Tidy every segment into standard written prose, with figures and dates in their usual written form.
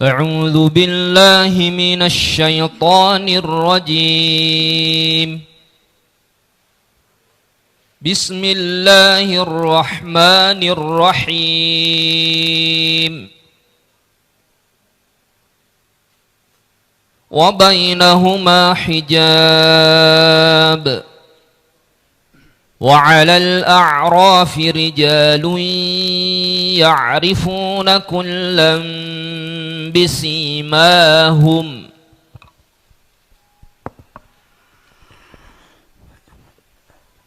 أعوذ بالله من الشيطان الرجيم. بسم الله الرحمن الرحيم. وبينهما حجاب وعلى الأعراف رجال يعرفون كلا بسيماهم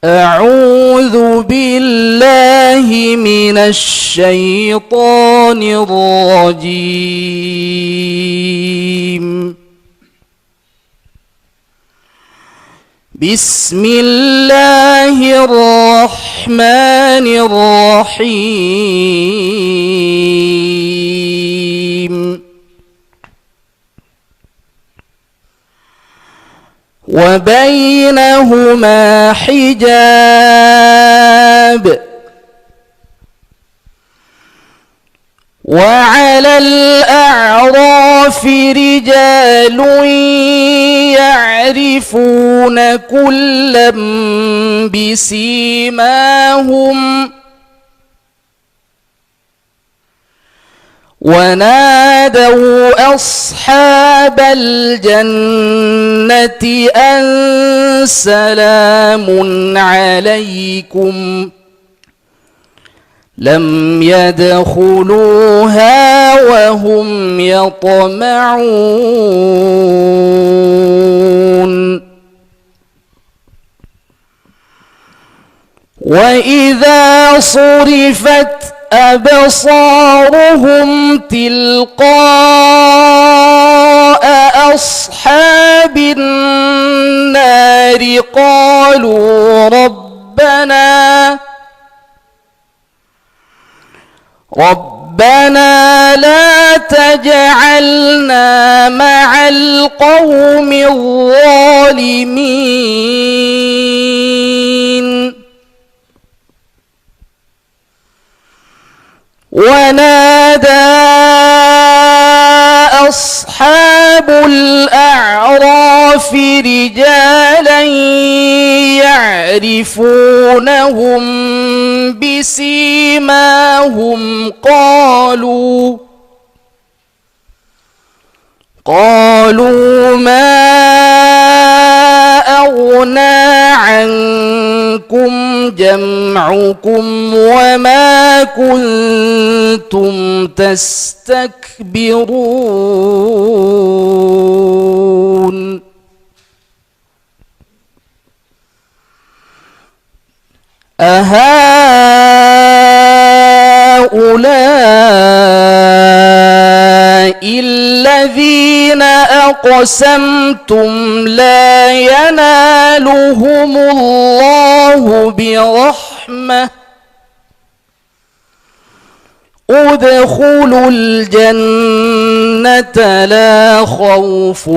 أعوذ بالله من الشيطان الرجيم. بسم الله الرحمن الرحيم. وبينهما حجاب وعلى الأعراف رجال يعرفون كلا بسيماهم ونادوا أصحاب الجنة أن سلام عليكم لم يدخلوها وهم يطمعون. وإذا صرفت أبصارهم تلقاء أصحاب النار قالوا ربنا لا تجعلنا مع القوم الظالمين. ونادى أصحاب الأعراف رجالا يعرفونهم بسيماهم قالوا ما أغنى عنكم جمعكم وما كنتم تستكبرون. أهؤلاء الذين أقسمتم لا ينالهم الله برحمة ادخلوا الجنة لا خوف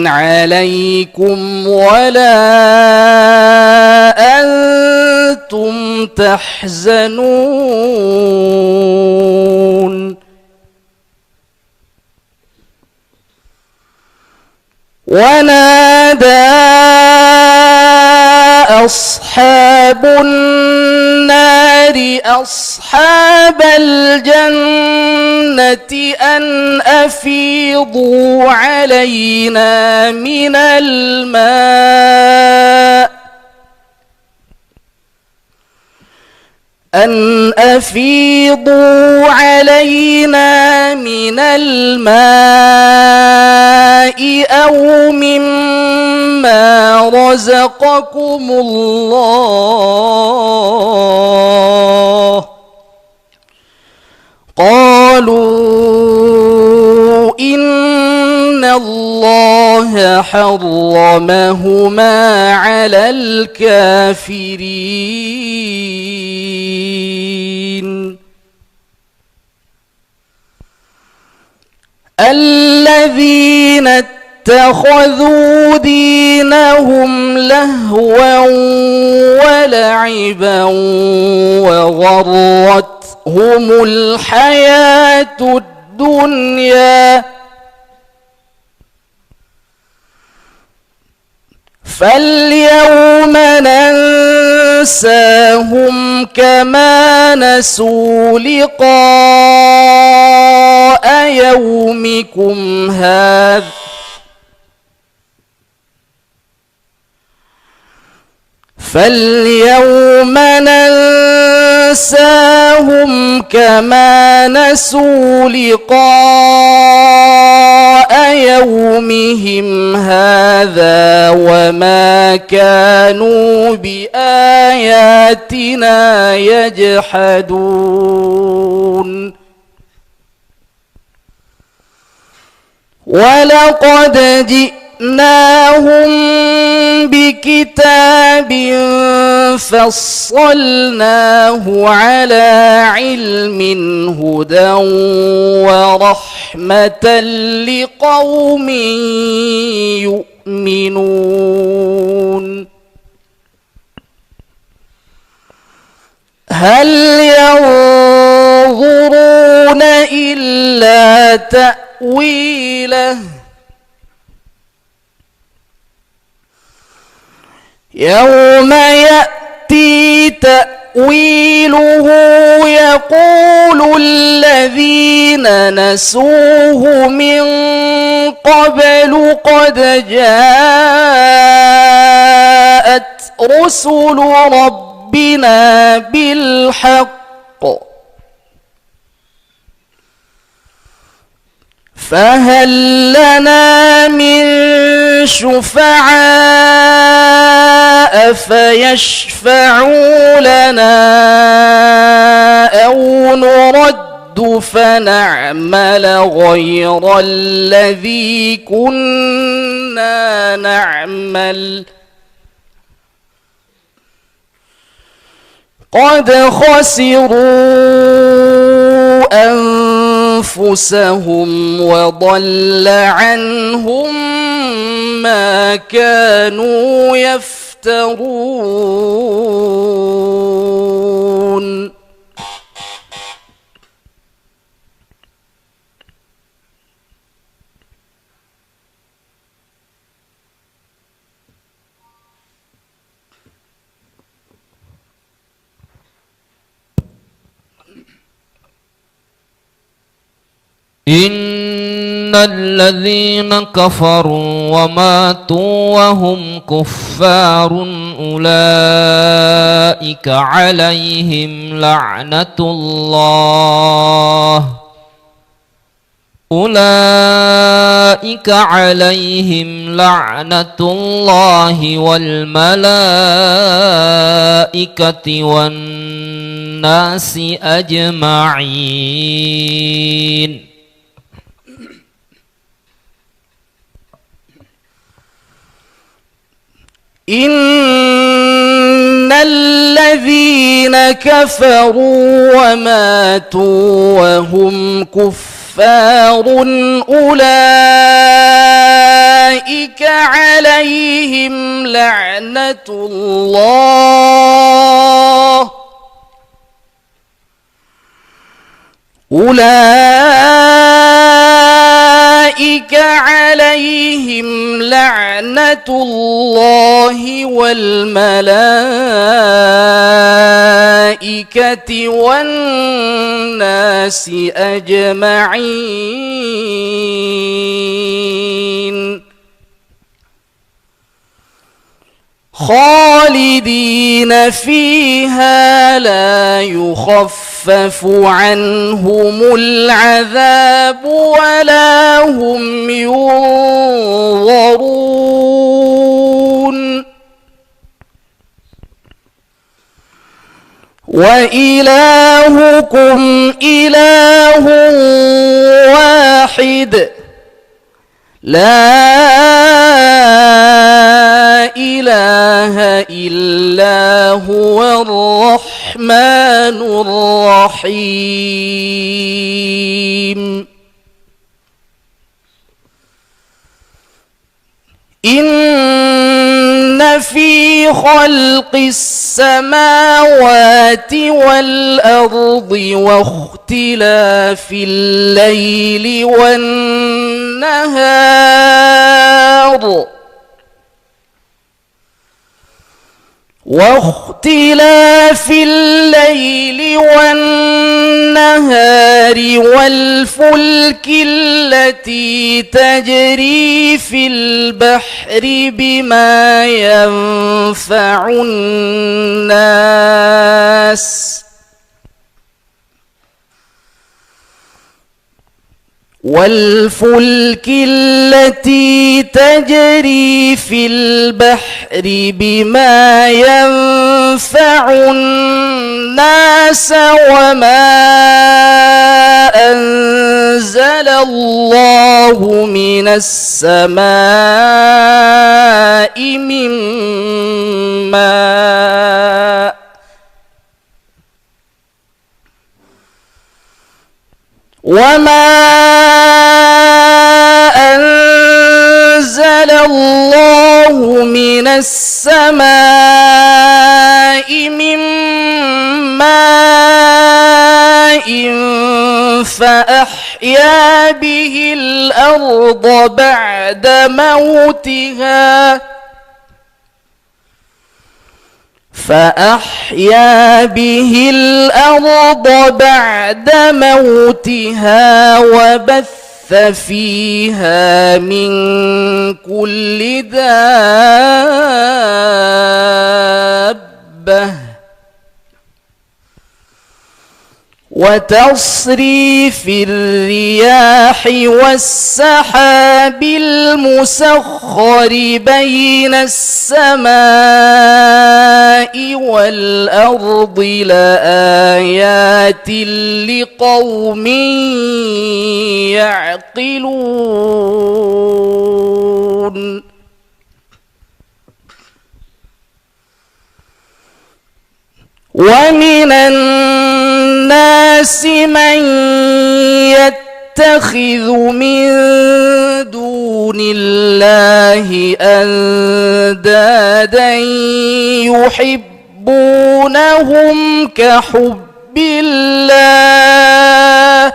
عليكم ولا أنتم تحزنون. ونادى أصحاب النار أصحاب الجنة أن أفيضوا علينا من الماء أو مما رزقكم الله. قالوا إن الله حرمهما على الكافرين. الذين اتخذوا دينهم لهوا ولعبا وغرتهم الحياة الدنيا فاليوم ننساهم كما نسوا لقاء يومكم هذا فاليوم ننساهم كما نسوا لقاء يومهم هذا وما كانوا بآياتنا يجحدون ولقد جئناهم بكتاب فصلناه على علم هدى ورحمة لقوم يؤمنون هل ينظرون إلا تأويله يوم يأتي تأويله يقول الذين نسوه من قبل قد جاءت رسل ربنا بالحق فهل لنا من شفعاء فيشفعوا لنا أو نرد فنعمل غير الذي كنا نعمل قد خسروا أنفسهم وضل عنهم ما كانوا يفترون إن الذين كفروا وماتوا وهم كفار أولئك عليهم لعنة الله والملائكة والناس أجمعين إن الذين كفروا وماتوا وهم كفار أولئك عليهم لعنة الله والملائكة والناس أجمعين خالدين فيها لا يخفف عنهم العذاب ولا هم ينظرون وإلهكم إله واحد لا إله إلا هو الرحمن الرحيم إن في خلق السماوات والأرض واختلاف الليل والنهار واختلاف الليل والنهار والفلك التي تجري في البحر بما ينفع الناس والفلك التي تجري في البحر بما ينفع الناس وما أنزل الله من السماء من ماء أنزل الله من السماء من ماء فأحيا به الأرض بعد موتها وبث فيها من كل دابة وتصريف الرياح والسحاب المسخر بين السماء والأرض لآيات لقوم يعقلون ومن الناس من يتخذ من دون الله أندادا يحبونهم كحب الله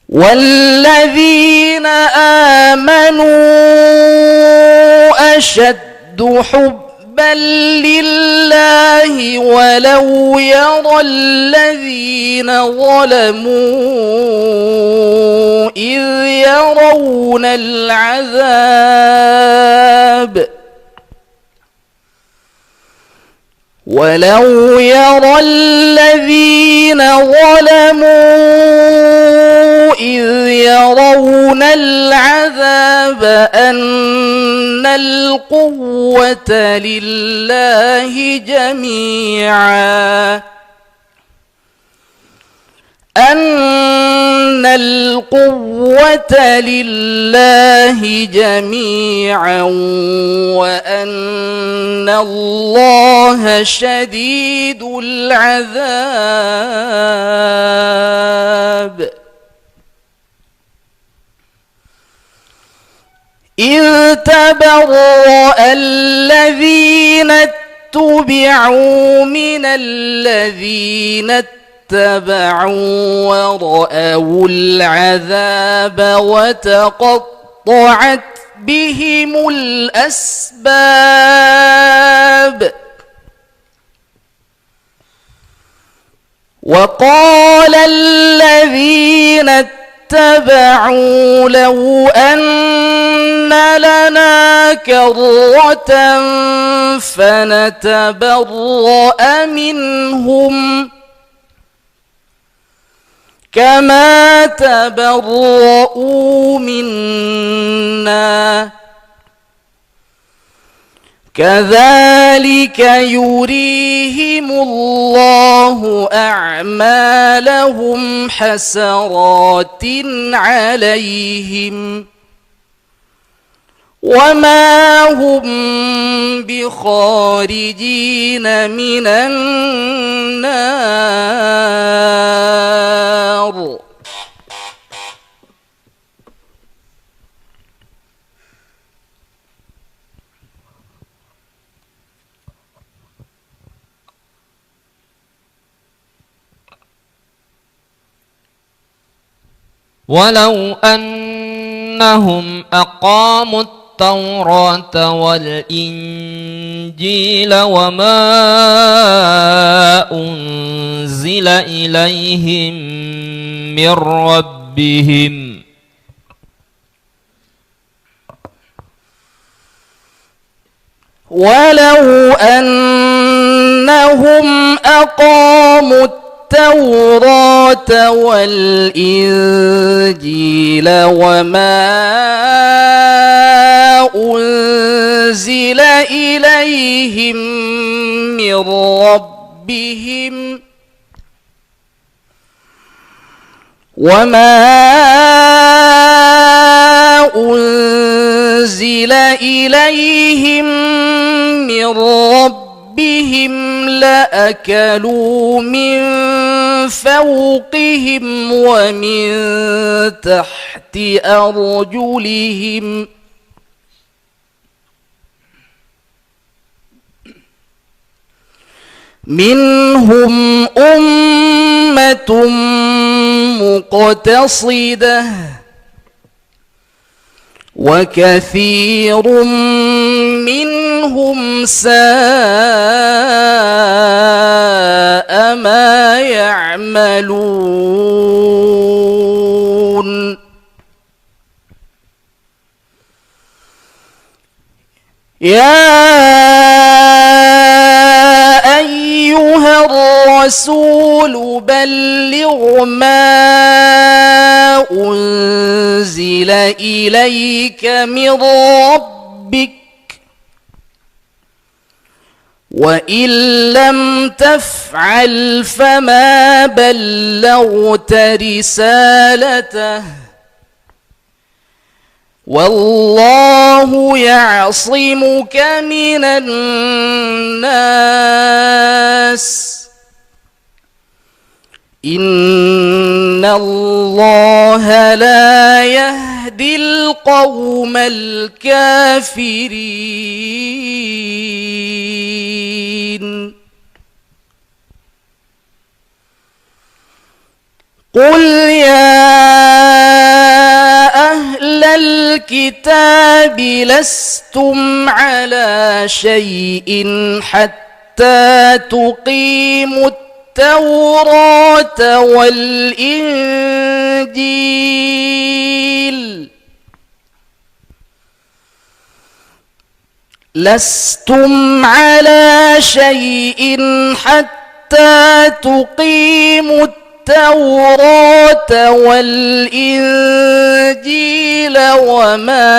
والذين آمنوا أشد حبا لله ولو يرى الذين ظلموا إذ يرون العذاب ولو يرى الذين ظلموا إذ يرون العذاب أن القوة لله جميعا وأن الله شديد العذاب إذ تبرأ الذين اتبعوا من الذين اتبعوا ورأوا العذاب وتقطعت بهم الأسباب وقال الذين اتبعوا لو أن لنا كرة فنتبرأ منهم كما تبرؤوا منا كذلك يريهم الله أعمالهم حسرات عليهم وما هم بخارجين من النار. ولو أنهم أقاموا التوراة والإنجيل وما أنزل إليهم من ربهم ولو أنهم أقاموا التوراة والإنجيل وما أنزل إليهم من ربهم لأكلوا من فوقهم ومن تحت أرجلهم منهم أمة مقتصدة وكثير منهم ساء ما يعملون. يا أيها الرسول بلغ ما أنزل إليك من ربك وإن لم تفعل فما بلغت رسالته والله يعصمك من الناس إن الله لا يهدي القوم الكافرين. قل يا أهل الكتاب لستم على شيء حتى تقيموا التوراة والإنجيل لستم على شيء حتى تقيموا التوراة والإنجيل وما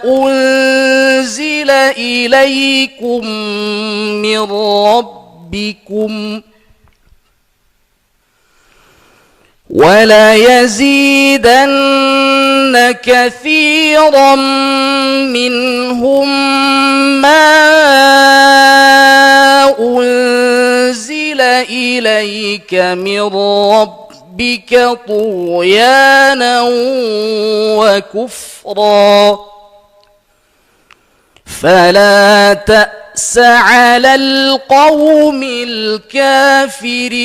أنزل إليكم من ربكم وليزيدن كثيرا منهم ما أنزل إليك من ربك طغيانا وكفرا فلا تأس على القوم الكافرين.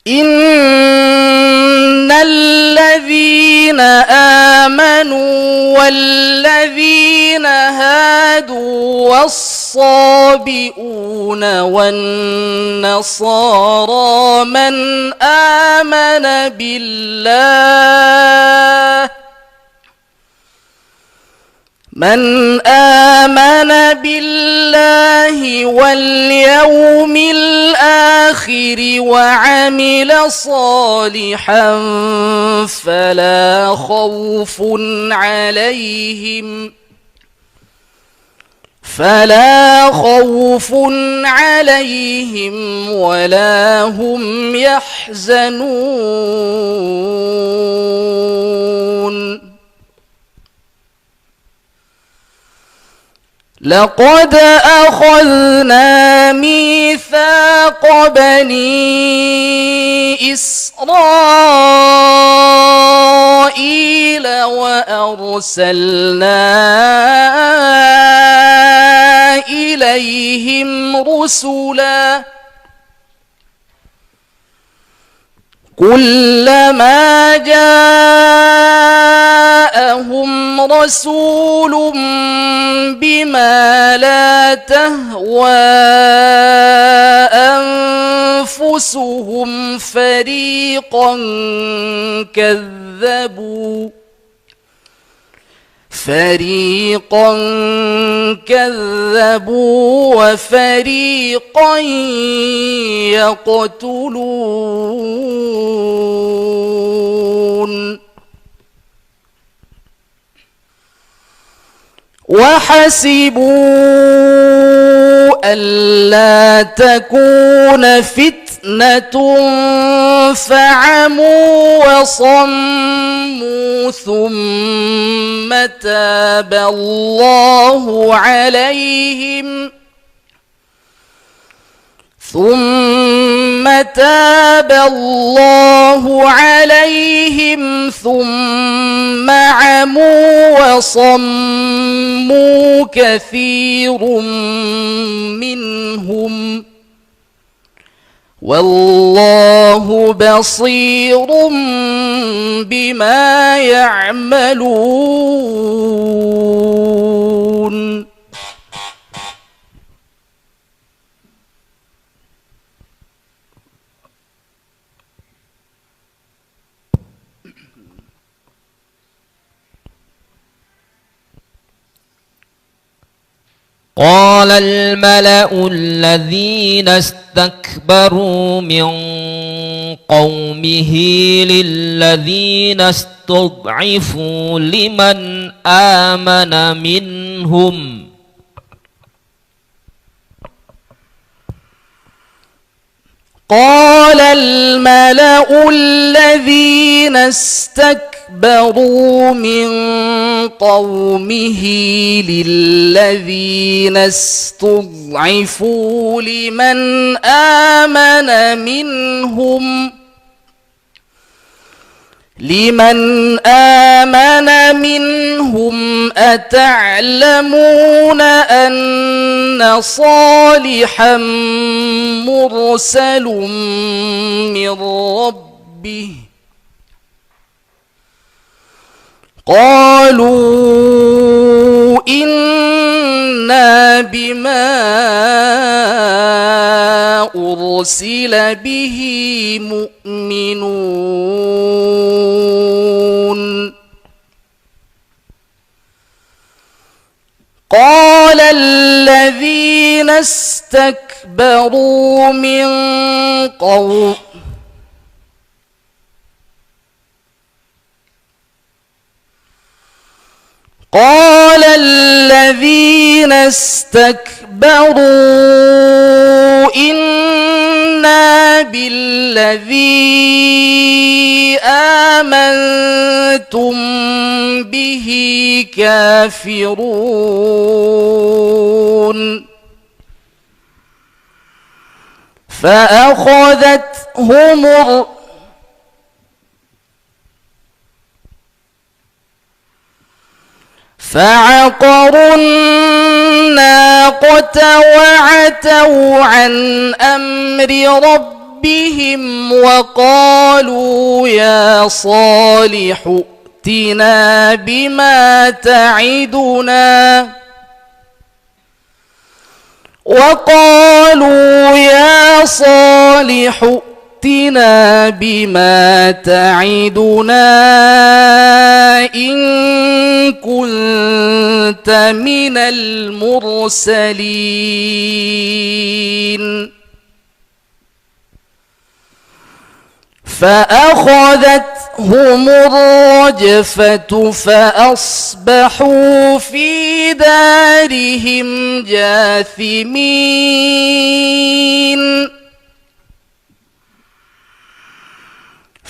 إن الذين آمنوا والذين هادوا والصابئون والنصارى من آمن بالله واليوم الآخر وعمل صالحا فلا خوف عليهم ولا هم يحزنون. لقد أخذنا ميثاق بني إسرائيل وأرسلنا إليهم رسلا كلما جاءهم رسول بما لا تهوى أنفسهم فريقا كذبوا وفريقا يقتلون وحسبوا ألا تكون فتنة فعموا وصموا ثم تاب الله عليهم ثم عموا وصموا كثير منهم والله بصير بما يعملون. قال الملأ الذين استكبروا من قومه للذين استضعفوا لمن آمن منهم قال الملأ الذين استكبروا من قومه للذين استضعفوا لمن آمن منهم أتعلمون أن صالحا مرسل من ربه قالوا إنا بما أرسل به مؤمنون. قال الذين استكبروا من قومه قال الذين استكبروا إنا بالذي آمنتم به كافرون فعقروا الناقة وعتوا عن أمر ربهم وقالوا يا صالح ائتنا بما تعدنا إن كنت من المرسلين. فأخذتهم الرجفة فأصبحوا في دارهم جاثمين.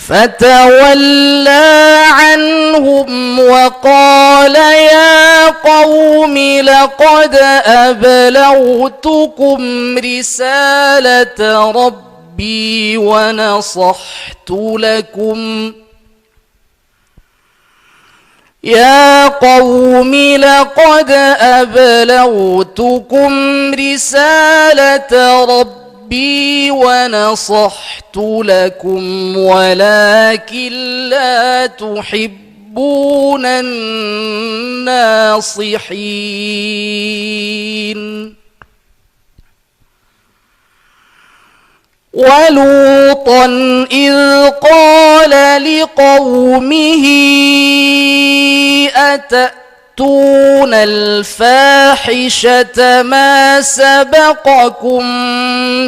فتولى عنهم وقال يا قوم لقد أبلغتكم رسالة ربي ونصحت لكم ربي ونصحت لكم ولكن لا تحبون الناصحين. ولوطا إذ قال لقومه أتأتون الفاحشة ما سبقكم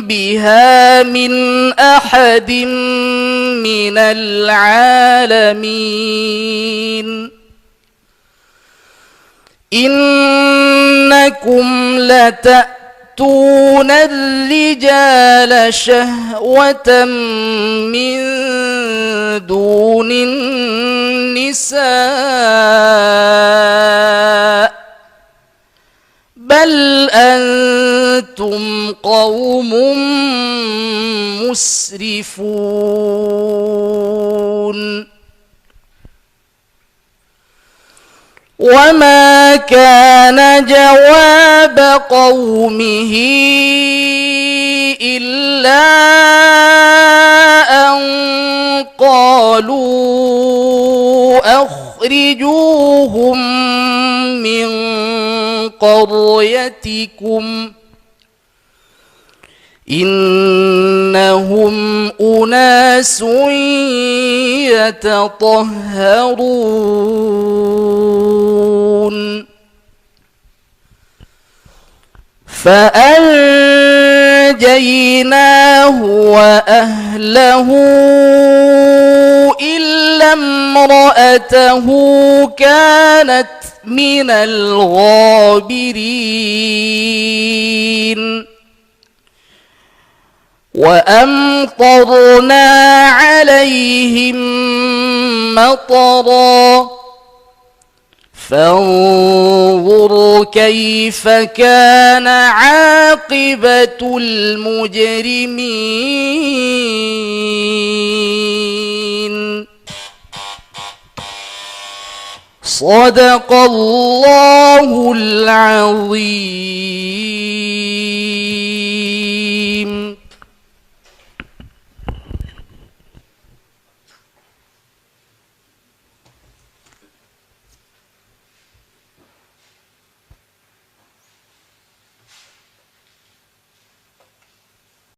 بها من أحد من العالمين إنكم لتأتون الرجال شهوة من دون النساء بل أنتم قوم مسرفون. وما كان جواب قومه إلا أن قالوا أخرجوهم من قريتكم إنهم أناس يتطهرون. فأنجيناه وأهله إلا امرأته كانت من الغابرين. وأمطرنا عليهم مطرا فانظر كيف كان عاقبة المجرمين. صدق الله العظيم.